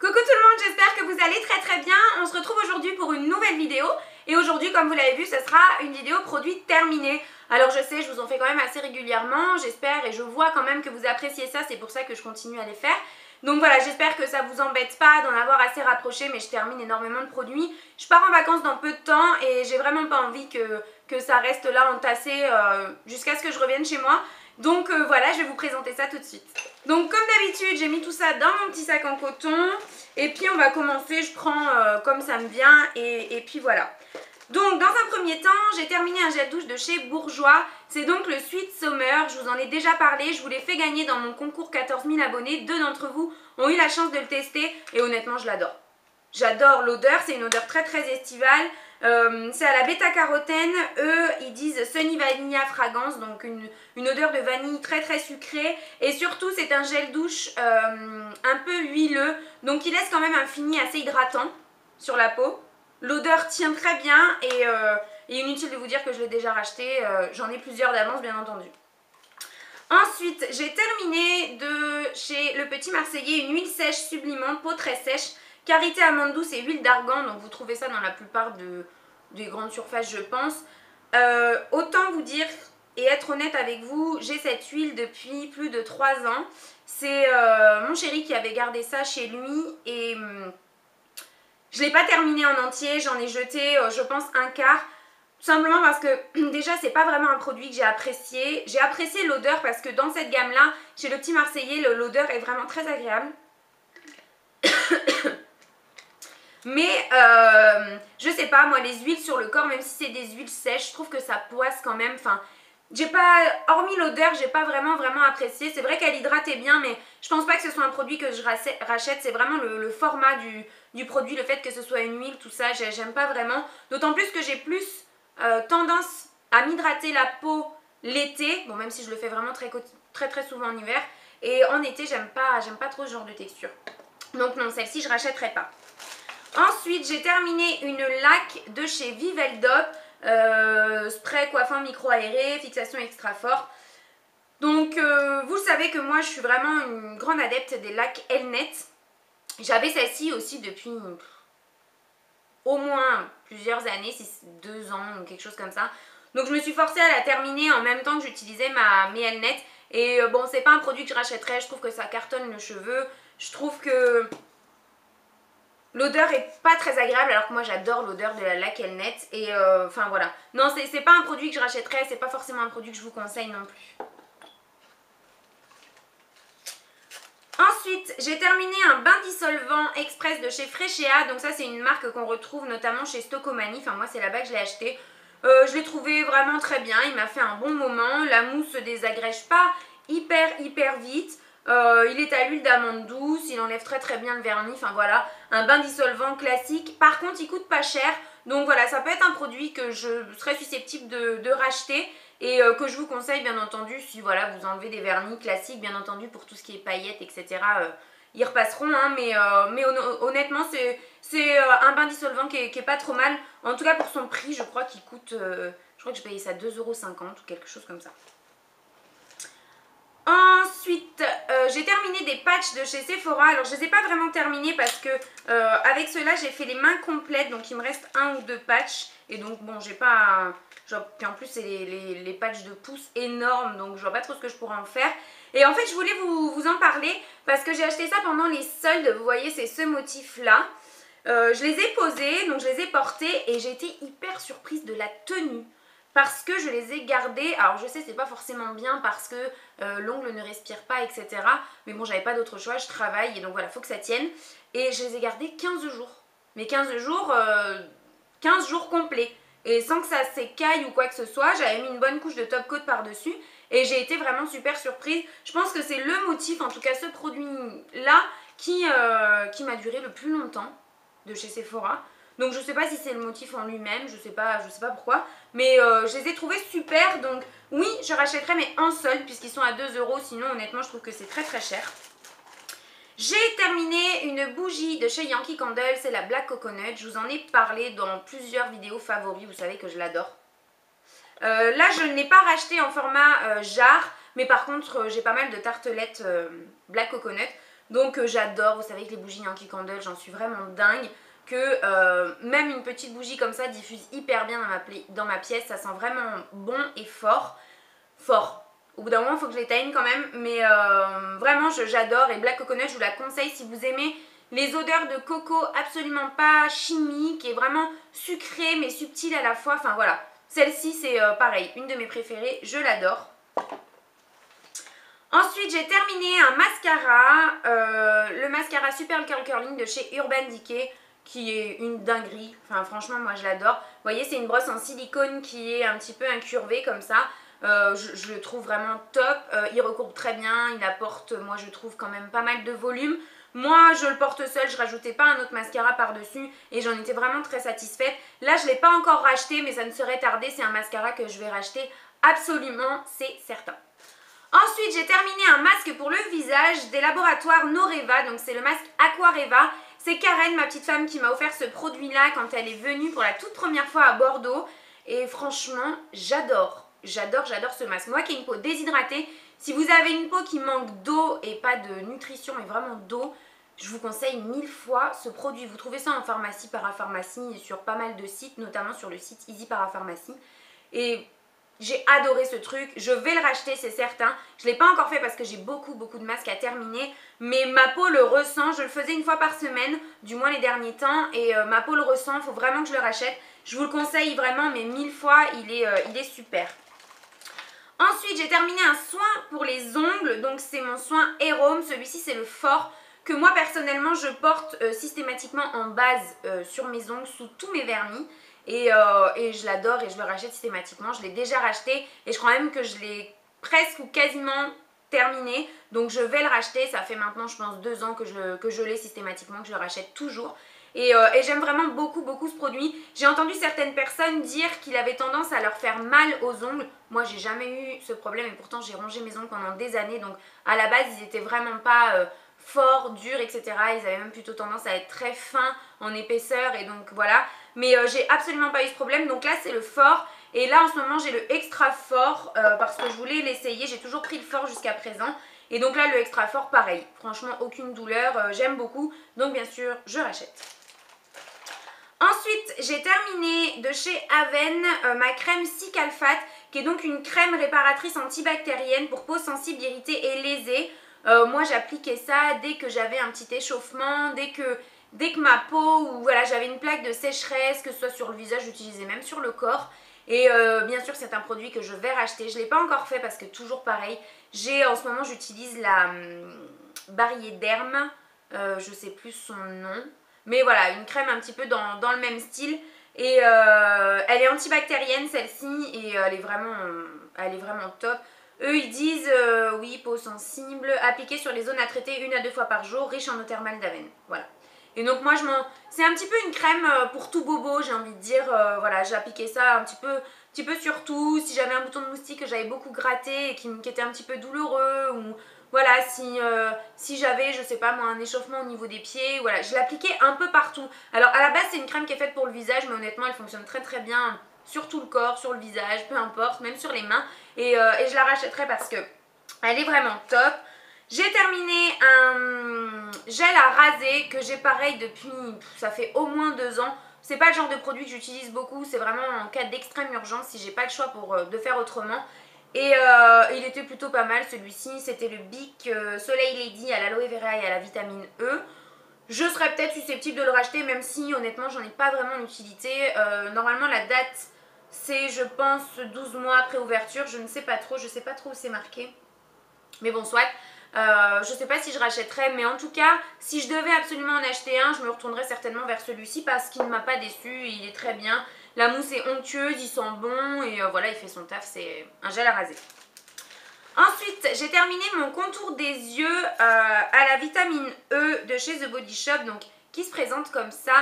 Coucou tout le monde, j'espère que vous allez très bien. On se retrouve aujourd'hui pour une nouvelle vidéo. Et aujourd'hui, comme vous l'avez vu, ce sera une vidéo produit terminée. Alors je sais, je vous en fais quand même assez régulièrement, j'espère, et je vois quand même que vous appréciez ça, c'est pour ça que je continue à les faire. Donc voilà, j'espère que ça vous embête pas d'en avoir assez rapproché, mais je termine énormément de produits. Je pars en vacances dans peu de temps et j'ai vraiment pas envie que ça reste là entassé jusqu'à ce que je revienne chez moi. Donc voilà, je vais vous présenter ça tout de suite. Donc comme d'habitude, j'ai mis tout ça dans mon petit sac en coton. Et puis on va commencer, je prends comme ça me vient et puis voilà. Donc dans un premier temps, j'ai terminé un gel douche de chez Bourjois. C'est donc le Sweet Summer, je vous en ai déjà parlé, je vous l'ai fait gagner dans mon concours 14 000 abonnés. 2 d'entre vous ont eu la chance de le tester et honnêtement je l'adore. J'adore l'odeur, c'est une odeur très estivale. C'est à la bêta-carotène, eux ils disent Sunny Vanilla Fragrance, donc une odeur de vanille très sucrée. Et surtout c'est un gel douche un peu huileux, donc il laisse quand même un fini assez hydratant sur la peau. L'odeur tient très bien et inutile de vous dire que je l'ai déjà racheté, j'en ai plusieurs d'avance bien entendu. Ensuite, j'ai terminé de chez Le Petit Marseillais une huile sèche sublimant, peau très sèche, karité amande douce et huile d'argan, donc vous trouvez ça dans la plupart des grandes surfaces je pense. Autant vous dire et être honnête avec vous, j'ai cette huile depuis plus de 3 ans. C'est mon chéri qui avait gardé ça chez lui et je ne l'ai pas terminé en entier, j'en ai jeté je pense un quart. Tout simplement parce que déjà c'est pas vraiment un produit que j'ai apprécié. J'ai apprécié l'odeur parce que dans cette gamme là, chez Le Petit Marseillais, l'odeur est vraiment très agréable. Mais je sais pas, moi les huiles sur le corps, même si c'est des huiles sèches, je trouve que ça poisse quand même. Enfin, j'ai pas, hormis l'odeur, j'ai pas vraiment apprécié. C'est vrai qu'elle hydratait bien, mais je pense pas que ce soit un produit que je rachète. C'est vraiment le format du produit, le fait que ce soit une huile, tout ça, j'aime pas vraiment. D'autant plus que j'ai plus tendance à m'hydrater la peau l'été, bon même si je le fais vraiment très souvent en hiver, et en été j'aime pas trop ce genre de texture. Donc non, celle-ci je rachèterai pas. Ensuite j'ai terminé une laque de chez Viveldop, spray coiffant micro-aéré, fixation extra fort. Donc vous le savez que moi je suis vraiment une grande adepte des lacs Elnet. J'avais celle-ci aussi depuis au moins plusieurs années, 2 ans ou quelque chose comme ça. Donc je me suis forcée à la terminer en même temps que j'utilisais mes Elnet. Et bon, c'est pas un produit que je rachèterais, je trouve que ça cartonne le cheveu. Je trouve que l'odeur est pas très agréable alors que moi j'adore l'odeur de la laque Elnet. Et enfin voilà. Non, c'est pas un produit que je rachèterais, c'est pas forcément un produit que je vous conseille non plus. Ensuite, j'ai terminé un bain dissolvant express de chez Freshéa. Donc ça, c'est une marque qu'on retrouve notamment chez Stocomanie. Enfin, moi, c'est là-bas que je l'ai acheté. Je l'ai trouvé vraiment très bien. Il m'a fait un bon moment. La mousse se désagrège pas hyper vite. Il est à l'huile d'amande douce. Il enlève très bien le vernis. Enfin, voilà. Un bain dissolvant classique. Par contre, il coûte pas cher. Donc voilà, ça peut être un produit que je serais susceptible de racheter. Et que je vous conseille bien entendu si voilà, vous enlevez des vernis classiques, bien entendu pour tout ce qui est paillettes, etc. Ils repasseront, hein, mais honnêtement c'est un bain dissolvant qui est pas trop mal. En tout cas pour son prix, je crois qu'il coûte, je crois que j'ai payé ça 2,50 € ou quelque chose comme ça. Ensuite, j'ai terminé des patchs de chez Sephora. Alors je les ai pas vraiment terminés parce que avec ceux-là j'ai fait les mains complètes, donc il me reste 1 ou 2 patchs. Et donc bon, j'ai pas... Puis en plus c'est les patchs de pouce énormes, donc je vois pas trop ce que je pourrais en faire. Et en fait je voulais vous en parler parce que j'ai acheté ça pendant les soldes. Vous voyez, c'est ce motif là. Je les ai posés, donc je les ai portés et j'ai été hyper surprise de la tenue. Parce que je les ai gardés, alors je sais c'est pas forcément bien parce que l'ongle ne respire pas, etc. Mais bon, j'avais pas d'autre choix, je travaille et donc voilà, faut que ça tienne. Et je les ai gardés 15 jours. Mais 15 jours complets. Et sans que ça s'écaille ou quoi que ce soit, j'avais mis une bonne couche de top coat par-dessus. Et j'ai été vraiment super surprise. Je pense que c'est le motif, en tout cas ce produit-là, qui m'a duré le plus longtemps de chez Sephora. Donc je sais pas si c'est le motif en lui-même, je sais pas pourquoi. Mais je les ai trouvés super, donc oui, je rachèterai mais en solde puisqu'ils sont à 2 €. Sinon honnêtement je trouve que c'est très cher. J'ai terminé une bougie de chez Yankee Candle, c'est la Black Coconut. Je vous en ai parlé dans plusieurs vidéos favoris, vous savez que je l'adore. Là je ne l'ai pas racheté en format jarre, mais par contre j'ai pas mal de tartelettes Black Coconut. Donc j'adore, vous savez que les bougies Yankee Candle, j'en suis vraiment dingue. Que même une petite bougie comme ça diffuse hyper bien dans ma pièce, ça sent vraiment bon et fort. Au bout d'un moment il faut que je l'éteigne quand même, mais vraiment j'adore. Et Black Coconut, je vous la conseille si vous aimez les odeurs de coco absolument pas chimiques et vraiment sucrées mais subtiles à la fois. Enfin voilà, celle-ci c'est pareil, une de mes préférées, je l'adore. Ensuite j'ai terminé un mascara, le mascara Super Curl Curling de chez Urban Decay, qui est une dinguerie. Enfin franchement moi je l'adore. Vous voyez, c'est une brosse en silicone qui est un petit peu incurvée comme ça. Je le trouve vraiment top. Il recourbe très bien, il apporte, moi je trouve, quand même pas mal de volume. Moi je le porte seul, je rajoutais pas un autre mascara par dessus et j'en étais vraiment très satisfaite. Là je l'ai pas encore racheté mais ça ne serait tardé, c'est un mascara que je vais racheter absolument, c'est certain. Ensuite j'ai terminé un masque pour le visage des laboratoires Noreva, donc c'est le masque Aquareva. C'est Karen, ma petite femme, qui m'a offert ce produit-là quand elle est venue pour la toute première fois à Bordeaux. Et franchement, j'adore ce masque. Moi qui ai une peau déshydratée, si vous avez une peau qui manque d'eau et pas de nutrition, mais vraiment d'eau, je vous conseille 1000 fois ce produit. Vous trouvez ça en pharmacie, parapharmacie et sur pas mal de sites, notamment sur le site Easy Parapharmacie. Et j'ai adoré ce truc, je vais le racheter, c'est certain. Je ne l'ai pas encore fait parce que j'ai beaucoup de masques à terminer, mais ma peau le ressent. Je le faisais une fois par semaine, du moins les derniers temps, et ma peau le ressent, il faut vraiment que je le rachète. Je vous le conseille vraiment, mais 1000 fois, il est super. Ensuite, j'ai terminé un soin pour les ongles, donc c'est mon soin Airhome. Celui-ci, c'est le fort que moi personnellement je porte systématiquement en base sur mes ongles, sous tous mes vernis. Et je l'adore et je le rachète systématiquement. Je l'ai déjà racheté et je crois même que je l'ai presque ou quasiment terminé. Donc je vais le racheter. Ça fait maintenant je pense 2 ans que je l'ai systématiquement, que je le rachète toujours. Et j'aime vraiment beaucoup ce produit. J'ai entendu certaines personnes dire qu'il avait tendance à leur faire mal aux ongles. Moi j'ai jamais eu ce problème et pourtant j'ai rongé mes ongles pendant des années. Donc à la base ils étaient vraiment pas forts, durs, etc. Ils avaient même plutôt tendance à être très fins en épaisseur et donc voilà. Mais j'ai absolument pas eu ce problème. Donc là c'est le fort. Et là en ce moment j'ai le extra fort parce que je voulais l'essayer. J'ai toujours pris le fort jusqu'à présent. Et donc là le extra fort pareil. Franchement aucune douleur. J'aime beaucoup. Donc bien sûr je rachète. Ensuite, j'ai terminé de chez Aven ma crème Cicalfate, qui est donc une crème réparatrice antibactérienne pour peau sensible, irritée et lésée. Moi, j'appliquais ça dès que j'avais un petit échauffement, dès que ma peau, ou voilà, j'avais une plaque de sécheresse, que ce soit sur le visage, j'utilisais même sur le corps. Et bien sûr, c'est un produit que je vais racheter. Je ne l'ai pas encore fait parce que toujours pareil. En ce moment, j'utilise la Barrier Derme, je ne sais plus son nom. Mais voilà, une crème un petit peu dans le même style. Et elle est antibactérienne celle-ci et elle est vraiment top. Eux ils disent oui, peau sensible, appliquée sur les zones à traiter 1 à 2 fois par jour, riche en eau thermale d'Aven. Voilà. Et donc moi c'est un petit peu une crème pour tout bobo, j'ai envie de dire. Voilà, j'ai appliqué ça un petit peu sur tout. Si j'avais un bouton de moustique que j'avais beaucoup gratté et qui était un petit peu douloureux, ou voilà, si j'avais, je sais pas moi, un échauffement au niveau des pieds, voilà, je l'appliquais un peu partout. Alors à la base c'est une crème qui est faite pour le visage, mais honnêtement elle fonctionne très bien sur tout le corps, sur le visage, peu importe, même sur les mains. Et je la rachèterai parce que elle est vraiment top. J'ai terminé un gel à raser que j'ai pareil depuis, ça fait au moins 2 ans. C'est pas le genre de produit que j'utilise beaucoup, c'est vraiment en cas d'extrême urgence si j'ai pas le choix de faire autrement. Et il était plutôt pas mal celui-ci, c'était le Bic Soleil Lady à l'aloe vera et à la vitamine E. Je serais peut-être susceptible de le racheter même si honnêtement j'en ai pas vraiment l'utilité. Normalement la date c'est je pense 12 mois après ouverture, je ne sais pas trop, je sais pas trop où c'est marqué. Mais bon soit, je sais pas si je rachèterais, mais en tout cas si je devais absolument en acheter un, je me retournerais certainement vers celui-ci parce qu'il ne m'a pas déçu, il est très bien. La mousse est onctueuse, il sent bon et voilà, il fait son taf, c'est un gel à raser. Ensuite, j'ai terminé mon contour des yeux à la vitamine E de chez The Body Shop, donc qui se présente comme ça.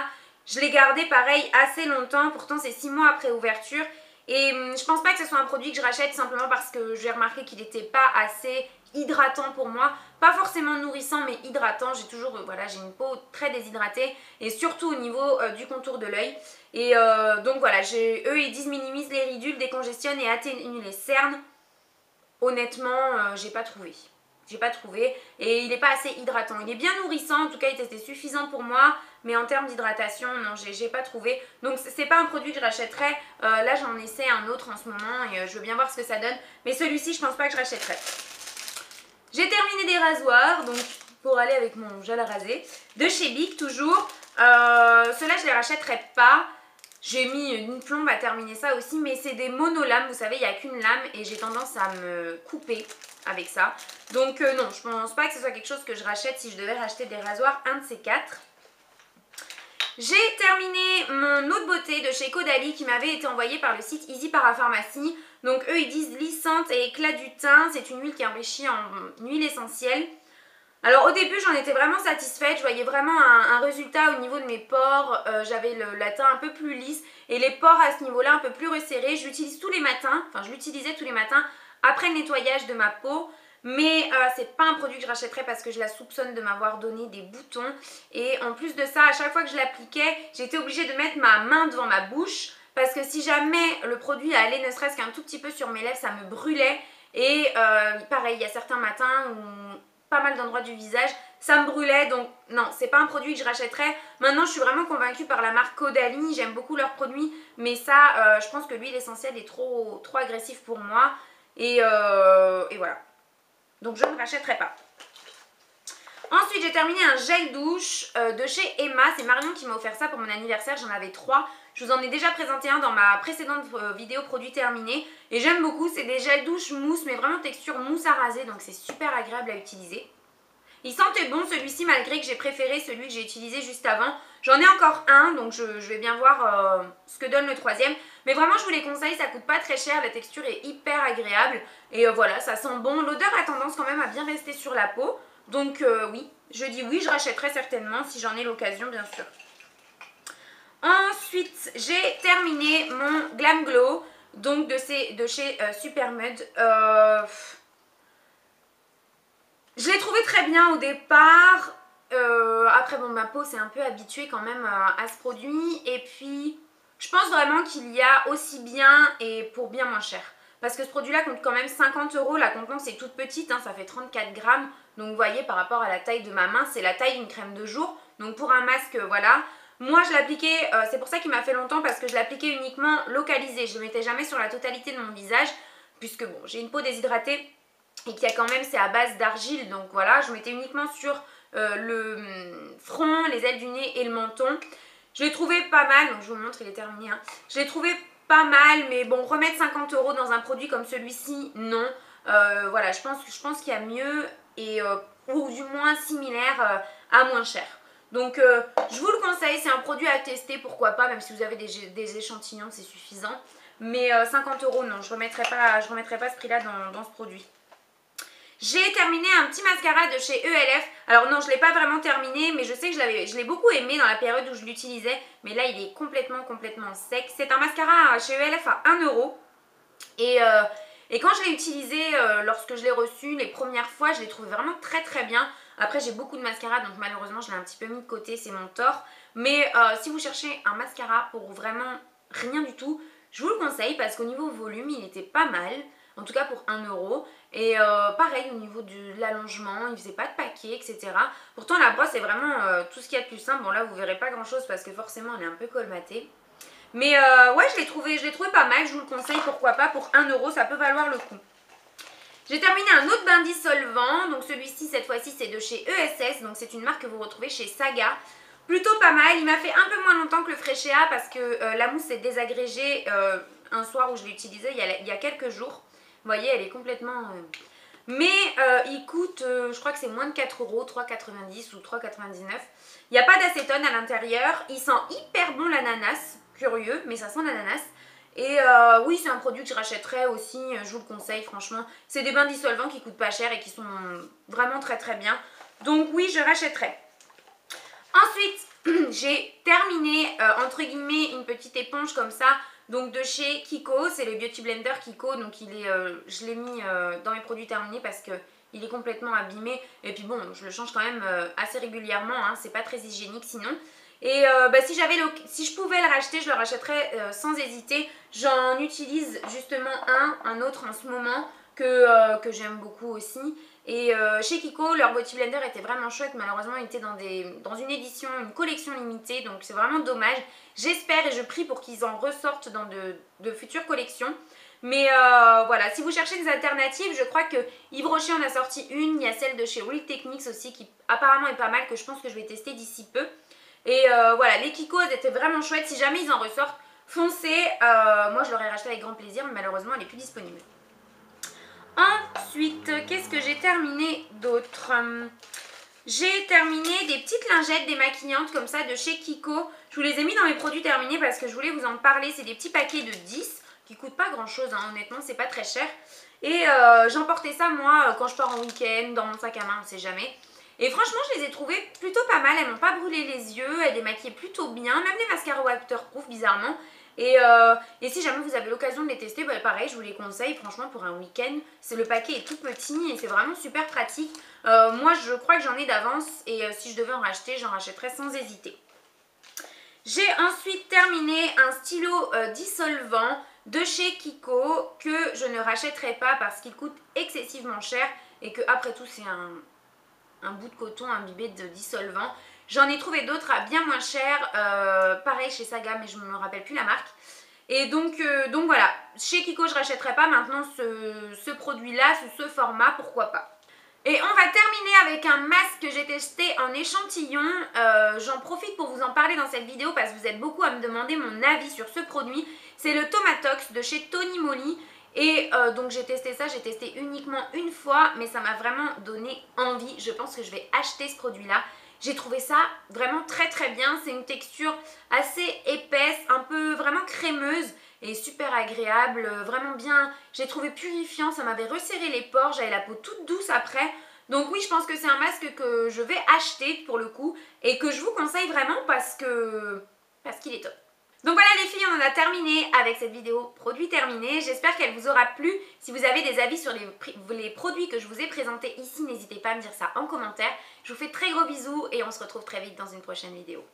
Je l'ai gardé pareil assez longtemps, pourtant c'est 6 mois après ouverture. Et je pense pas que ce soit un produit que je rachète simplement parce que j'ai remarqué qu'il n'était pas assez hydratant pour moi. Pas forcément nourrissant mais hydratant. J'ai toujours, voilà, j'ai une peau très déshydratée et surtout au niveau du contour de l'œil. Et donc voilà, eux ils disent minimise les ridules, décongestionne et atténue les cernes. Honnêtement, j'ai pas trouvé. j'ai pas trouvé. Et il n'est pas assez hydratant. Il est bien nourrissant, en tout cas il était suffisant pour moi. Mais en termes d'hydratation, non, j'ai pas trouvé. Donc c'est pas un produit que je rachèterais. Là j'en essaie un autre en ce moment et je veux bien voir ce que ça donne. Mais celui-ci je pense pas que je rachèterais. J'ai terminé des rasoirs, donc pour aller avec mon gel à raser. De chez Bic toujours. Ceux-là je les rachèterais pas. J'ai mis une plombe à terminer ça aussi, mais c'est des monolames, vous savez, il n'y a qu'une lame et j'ai tendance à me couper avec ça. Donc non, je pense pas que ce soit quelque chose que je rachète si je devais racheter des rasoirs, un de ces quatre. J'ai terminé mon eau de beauté de chez Caudalie qui m'avait été envoyée par le site Easy Parapharmacie. Donc eux ils disent lissante et éclat du teint, c'est une huile qui est enrichie en huile essentielle. Alors au début j'en étais vraiment satisfaite, je voyais vraiment un résultat au niveau de mes pores, j'avais la teint un peu plus lisse et les pores à ce niveau-là un peu plus resserrés. Je l'utilise tous les matins, enfin je l'utilisais tous les matins après le nettoyage de ma peau. Mais c'est pas un produit que je rachèterais parce que je la soupçonne de m'avoir donné des boutons. Et en plus de ça, à chaque fois que je l'appliquais, j'étais obligée de mettre ma main devant ma bouche. Parce que si jamais le produit allait ne serait-ce qu'un tout petit peu sur mes lèvres, ça me brûlait. Et pareil, il y a certains matins où pas mal d'endroits du visage, ça me brûlait. Donc non, c'est pas un produit que je rachèterais. Maintenant, je suis vraiment convaincue par la marque Caudalie. J'aime beaucoup leurs produits. Mais ça, je pense que l'huile essentielle est trop agressive pour moi. Et voilà. Donc je ne rachèterai pas. Ensuite j'ai terminé un gel douche de chez Emma. C'est Marion qui m'a offert ça pour mon anniversaire. J'en avais 3. Je vous en ai déjà présenté un dans ma précédente vidéo produit terminé. Et j'aime beaucoup. C'est des gels douche mousse, mais vraiment texture mousse à raser. Donc c'est super agréable à utiliser. Il sentait bon celui-ci malgré que j'ai préféré celui que j'ai utilisé juste avant. J'en ai encore un, donc je vais bien voir ce que donne le troisième. Mais vraiment je vous les conseille, ça coûte pas très cher, la texture est hyper agréable. Et voilà, ça sent bon. L'odeur a tendance quand même à bien rester sur la peau. Donc oui, je dis oui, je rachèterai certainement si j'en ai l'occasion bien sûr. Ensuite, j'ai terminé mon Glam Glow, donc de chez Supermud. Je l'ai trouvé très bien au départ. Après, bon, ma peau s'est un peu habituée quand même à ce produit. Et puis, je pense vraiment qu'il y a aussi bien et pour bien moins cher. Parce que ce produit-là coûte quand même 50 €. La contenance est toute petite, hein, ça fait 34 grammes. Donc, vous voyez, par rapport à la taille de ma main, c'est la taille d'une crème de jour. Donc, pour un masque, voilà. Moi, je l'appliquais, c'est pour ça qu'il m'a fait longtemps, parce que je l'appliquais uniquement localisé. Je ne le mettais jamais sur la totalité de mon visage. Puisque, bon, j'ai une peau déshydratée. Et qu'il y a quand même, c'est à base d'argile, donc voilà, je mettais uniquement sur le front, les ailes du nez et le menton. Je l'ai trouvé pas mal, donc je vous montre, il est terminé, hein. Je l'ai trouvé pas mal, mais bon, remettre 50 € dans un produit comme celui-ci, non. Voilà, je pense qu'il y a mieux, et ou du moins similaire à moins cher. Donc je vous le conseille, c'est un produit à tester, pourquoi pas, même si vous avez des échantillons, c'est suffisant. Mais 50 € non, je remettrai pas ce prix-là dans ce produit. J'ai terminé un petit mascara de chez ELF. Alors non, je ne l'ai pas vraiment terminé, mais je sais que je l'ai beaucoup aimé dans la période où je l'utilisais. Mais là, il est complètement sec. C'est un mascara chez ELF à 1 €. Et quand je l'ai utilisé, lorsque je l'ai reçu les premières fois, je l'ai trouvé vraiment très bien. Après, j'ai beaucoup de mascara, donc malheureusement, je l'ai un petit peu mis de côté, c'est mon tort. Mais si vous cherchez un mascara pour vraiment rien du tout, je vous le conseille parce qu'au niveau volume, il était pas mal. En tout cas pour 1 €. Et pareil au niveau de l'allongement, il faisait pas de paquet, etc. Pourtant la brosse est vraiment tout ce qu'il y a de plus simple. Bon là vous verrez pas grand chose parce que forcément elle est un peu colmatée. Mais ouais je l'ai trouvé pas mal, je vous le conseille, pourquoi pas, pour 1 € ça peut valoir le coup. J'ai terminé un autre bain dissolvant, donc celui-ci cette fois-ci c'est de chez ESS, donc c'est une marque que vous retrouvez chez Saga. Plutôt pas mal, il m'a fait un peu moins longtemps que le Freccia parce que la mousse s'est désagrégée un soir où je l'ai utilisé il y a quelques jours. Vous voyez, elle est complètement... Mais il coûte, je crois que c'est moins de 4 €, 3,90 ou 3,99. Il n'y a pas d'acétone à l'intérieur. Il sent hyper bon l'ananas. Curieux, mais ça sent l'ananas. Et oui, c'est un produit que je rachèterais aussi. Je vous le conseille, franchement. C'est des bains dissolvants qui coûtent pas cher et qui sont vraiment très bien. Donc oui, je rachèterais. Ensuite, j'ai terminé, entre guillemets, une petite éponge comme ça. Donc de chez Kiko, c'est le Beauty Blender Kiko, donc il est, je l'ai mis dans mes produits terminés parce qu'il est complètement abîmé. Et puis bon, je le change quand même assez régulièrement, hein, c'est pas très hygiénique sinon. Et si je pouvais le racheter, je le rachèterais sans hésiter. J'en utilise justement un autre en ce moment que j'aime beaucoup aussi. Et chez Kiko, leur Beauty Blender était vraiment chouette. Malheureusement, il était dans une édition, une collection limitée. Donc c'est vraiment dommage. J'espère et je prie pour qu'ils en ressortent dans de futures collections. Mais voilà, si vous cherchez des alternatives, je crois que Yves Rocher en a sorti une. Il y a celle de chez Real Techniques aussi qui apparemment est pas mal, que je pense que je vais tester d'ici peu. Et voilà, les Kiko elles étaient vraiment chouettes. Si jamais ils en ressortent, foncez. Moi je l'aurais racheté avec grand plaisir, mais malheureusement elle n'est plus disponible. Ensuite, qu'est-ce que j'ai terminé d'autre? J'ai terminé des petites lingettes démaquillantes comme ça de chez Kiko. Je vous les ai mis dans mes produits terminés parce que je voulais vous en parler. C'est des petits paquets de 10 qui coûtent pas grand chose, hein, honnêtement, c'est pas très cher. Et j'emportais ça moi quand je pars en week-end, dans mon sac à main, on sait jamais. Et franchement, je les ai trouvées plutôt pas mal. Elles m'ont pas brûlé les yeux, elles démaquillaient plutôt bien. Même les mascaras waterproof, bizarrement. Et si jamais vous avez l'occasion de les tester, bah pareil, je vous les conseille. Franchement, pour un week-end, le paquet est tout petit et c'est vraiment super pratique. Moi, je crois que j'en ai d'avance et si je devais en racheter, j'en rachèterais sans hésiter. J'ai ensuite terminé un stylo dissolvant de chez Kiko que je ne rachèterai pas parce qu'il coûte excessivement cher et que après tout, c'est un bout de coton imbibé de dissolvant. J'en ai trouvé d'autres à bien moins cher, pareil chez Saga, mais je ne me rappelle plus la marque. Et donc voilà, chez Kiko je ne rachèterai pas maintenant ce produit-là, sous ce format, pourquoi pas. Et on va terminer avec un masque que j'ai testé en échantillon. J'en profite pour vous en parler dans cette vidéo parce que vous êtes beaucoup à me demander mon avis sur ce produit. C'est le Tomatox de chez Tony Moly. Et donc j'ai testé ça, j'ai testé uniquement une fois, mais ça m'a vraiment donné envie. Je pense que je vais acheter ce produit-là. J'ai trouvé ça vraiment très très bien. C'est une texture assez épaisse, un peu vraiment crémeuse et super agréable, vraiment bien. J'ai trouvé purifiant, ça m'avait resserré les pores, j'avais la peau toute douce après. Donc oui, je pense que c'est un masque que je vais acheter pour le coup et que je vous conseille vraiment parce qu'il est top. Donc voilà les filles, on en a terminé avec cette vidéo produit terminé. J'espère qu'elle vous aura plu. Si vous avez des avis sur les produits que je vous ai présentés ici, n'hésitez pas à me dire ça en commentaire. Je vous fais très gros bisous et on se retrouve très vite dans une prochaine vidéo.